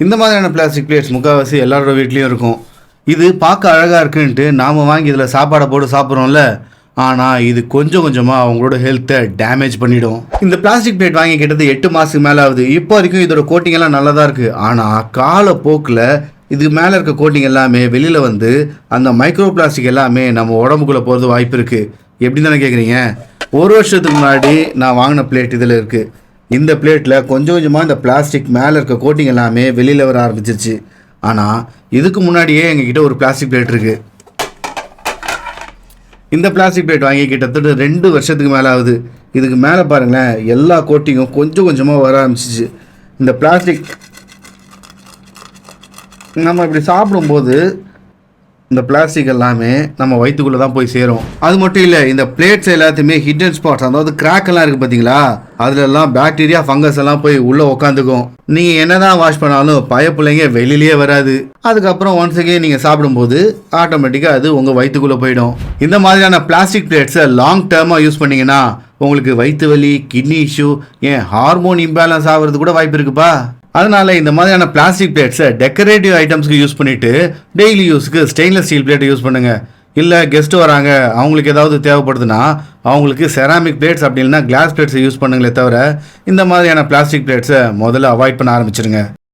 இந்த மாதிரியான plastic plates முக்கால்வாசி எல்லாரோட வீட்லேயும் இருக்கும். இது பார்க்க அழகாக இருக்குன்ட்டு நாம் வாங்கி இதில் சாப்பாடை போட்டு சாப்பிட்றோம்ல, ஆனால் இது கொஞ்சம் கொஞ்சமாக அவங்களோட ஹெல்த்தை டேமேஜ் பண்ணிடும். இந்த பிளாஸ்டிக் பிளேட் வாங்கி கிட்டத்தட்ட 8 மாதத்துக்கு மேலே ஆகுது. இப்போ வரைக்கும் இதோட கோட்டிங் எல்லாம் நல்லா தான் இருக்குது. ஆனால் காலப்போக்கில் இதுக்கு மேலே இருக்க கோட்டிங் எல்லாமே வெளியில் வந்து அந்த மைக்ரோ பிளாஸ்டிக் எல்லாமே நம்ம உடம்புக்குள்ளே போகிறது வாய்ப்பு இருக்குது. எப்படி தானே கேட்குறீங்க? 1 வருஷத்துக்கு முன்னாடி நான் வாங்கின பிளேட் இதில் இருக்குது. இந்த பிளேட்டில் கொஞ்சம் கொஞ்சமாக இந்த பிளாஸ்டிக் மேலே இருக்க கோட்டிங் எல்லாமே வெளியில் வர ஆரம்பிச்சிருச்சு. ஆனால் இதுக்கு முன்னாடியே எங்ககிட்ட ஒரு பிளாஸ்டிக் பிளேட் இருக்குது. இந்த பிளாஸ்டிக் பிளேட் வாங்கி கிட்டத்தட்ட 2 வருஷத்துக்கு மேலே ஆகுது. இதுக்கு மேலே பாருங்களேன், எல்லா கோட்டிங்கும் கொஞ்சம் கொஞ்சமாக வர ஆரம்பிச்சிச்சு. இந்த பிளாஸ்டிக் நம்ம இப்படி சாப்பிடும்போது இந்த பிளாஸ்டிக் எல்லாமே நம்ம வயிற்றுக்குள்ளே தான் போய் சேரும். அது மட்டும் இல்லை, இந்த பிளேட்ஸ் எல்லாத்தையுமே ஹிடன் ஸ்பாட்ஸ், அதாவது கிராக் எல்லாம் இருக்குது பார்த்தீங்களா, அதுலெல்லாம் பாக்டீரியா ஃபங்கஸ் எல்லாம் போய் உள்ளே உட்காந்துக்கும். நீங்கள் என்ன தான் வாஷ் பண்ணாலும் பயப்பிள்ளைங்க வெளியிலேயே வராது. அதுக்கப்புறம் ஒன்ஸ் அகேன் நீங்கள் சாப்பிடும்போது ஆட்டோமேட்டிக்காக அது உங்கள் வயிற்றுக்குள்ளே போயிடும். இந்த மாதிரியான பிளாஸ்டிக் பிளேட்ஸை லாங் டேர்மாக யூஸ் பண்ணிங்கன்னா உங்களுக்கு வயிற்று வலி, கிட்னி இஷ்யூ, ஏன் ஹார்மோன் இம்பேலன்ஸ் ஆகிறது கூட வாய்ப்பு இருக்குப்பா. அதனால இந்த மாதிரியான பிளாஸ்டிக் பிளேட்ஸை டெக்கரேட்டிவ் ஐட்டம்ஸ்க்கு யூஸ் பண்ணிட்டு டெய்லி யூஸ்க்கு ஸ்டெயின்லெஸ் ஸ்டீல் பிளேட்டை யூஸ் பண்ணுங்க. இல்லை கெஸ்ட் வராங்க, அவங்களுக்கு ஏதாவது தேவைப்படுதுன்னா அவங்களுக்கு செராமிக் பிளேட்ஸ் அப்படி இல்லைன்னா கிளாஸ் பிளேட்ஸை யூஸ் பண்ணுங்களே தவிர இந்த மாதிரியான பிளாஸ்டிக் பிளேட்ஸை முதல்ல அவாய்ட் பண்ண ஆரம்பிச்சிருங்க.